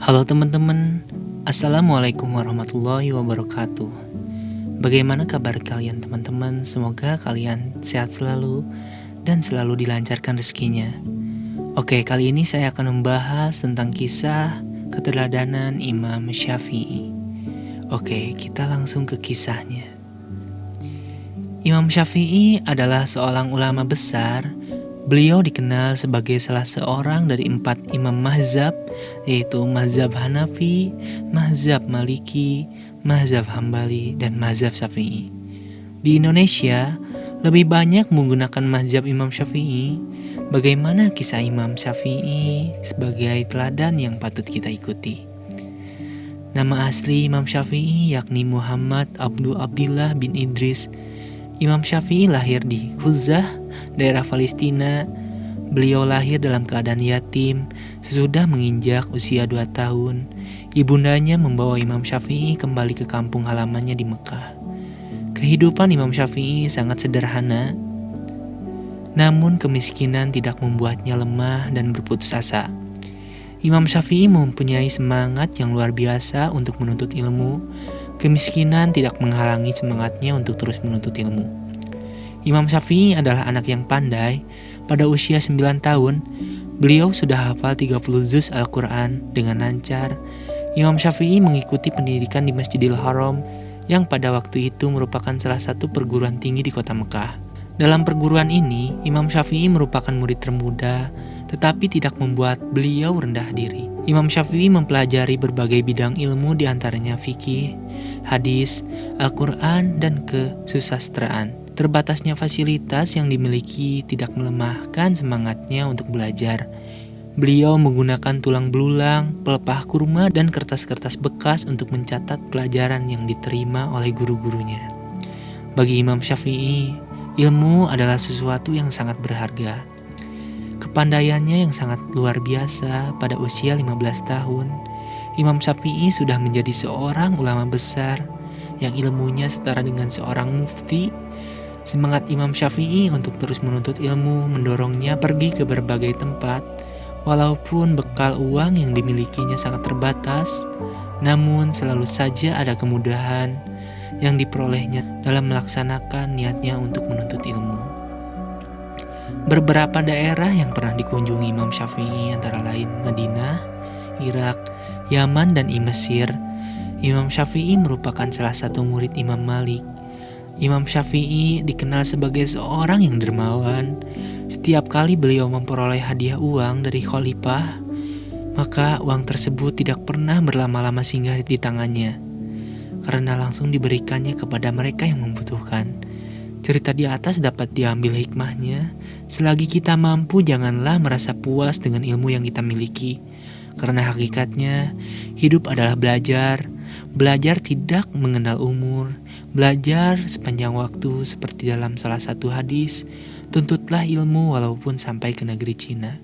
Halo teman-teman, Assalamualaikum warahmatullahi wabarakatuh. Bagaimana kabar kalian teman-teman? Semoga kalian sehat selalu dan selalu dilancarkan rezekinya. Oke, kali ini saya akan membahas tentang kisah keteladanan Imam Syafi'i. Oke, kita langsung ke kisahnya. Imam Syafi'i adalah seorang ulama besar. Beliau dikenal sebagai salah seorang dari 4 imam mazhab, yaitu mazhab Hanafi, mazhab Maliki, mazhab Hambali, dan mazhab Syafi'i. Di Indonesia, lebih banyak menggunakan mazhab Imam Syafi'i. Bagaimana kisah Imam Syafi'i sebagai teladan yang patut kita ikuti? Nama asli Imam Syafi'i yakni Muhammad Abdullah bin Idris. Imam Syafi'i lahir di Khuzah, daerah Palestina. Beliau lahir dalam keadaan yatim. Sesudah menginjak usia 2 tahun, ibundanya membawa Imam Syafi'i kembali ke kampung halamannya di Mekah. Kehidupan Imam Syafi'i sangat sederhana, namun kemiskinan tidak membuatnya lemah dan berputus asa. Imam Syafi'i mempunyai semangat yang luar biasa untuk menuntut ilmu. Kemiskinan tidak menghalangi semangatnya untuk terus menuntut ilmu. Imam Syafi'i adalah anak yang pandai. Pada usia 9 tahun, beliau sudah hafal 30 juz Al-Quran dengan lancar. Imam Syafi'i mengikuti pendidikan di Masjidil Haram yang pada waktu itu merupakan salah satu perguruan tinggi di kota Mekah. Dalam perguruan ini, Imam Syafi'i merupakan murid termuda, tetapi tidak membuat beliau rendah diri. Imam Syafi'i mempelajari berbagai bidang ilmu, diantaranya fikih, hadis, Al-Quran, dan kesusastraan. Terbatasnya fasilitas yang dimiliki tidak melemahkan semangatnya untuk belajar. Beliau menggunakan tulang belulang, pelepah kurma, dan kertas-kertas bekas untuk mencatat pelajaran yang diterima oleh guru-gurunya. Bagi Imam Syafi'i, ilmu adalah sesuatu yang sangat berharga. Kepandaiannya yang sangat luar biasa. Pada usia 15 tahun, Imam Syafi'i sudah menjadi seorang ulama besar yang ilmunya setara dengan seorang mufti. Semangat Imam Syafi'i untuk terus menuntut ilmu mendorongnya pergi ke berbagai tempat. Walaupun bekal uang yang dimilikinya sangat terbatas, namun selalu saja ada kemudahan yang diperolehnya dalam melaksanakan niatnya untuk menuntut ilmu. Beberapa daerah yang pernah dikunjungi Imam Syafi'i antara lain Madinah, Irak, Yaman, dan Mesir. Imam Syafi'i merupakan salah satu murid Imam Malik. Imam Syafi'i dikenal sebagai seorang yang dermawan. Setiap kali beliau memperoleh hadiah uang dari khalifah, maka uang tersebut tidak pernah berlama-lama singgah di tangannya, karena langsung diberikannya kepada mereka yang membutuhkan. Cerita di atas dapat diambil hikmahnya. Selagi kita mampu, janganlah merasa puas dengan ilmu yang kita miliki, karena hakikatnya hidup adalah belajar. Belajar tidak mengenal umur. Belajar sepanjang waktu, seperti dalam salah satu hadis, tuntutlah ilmu walaupun sampai ke negeri Cina.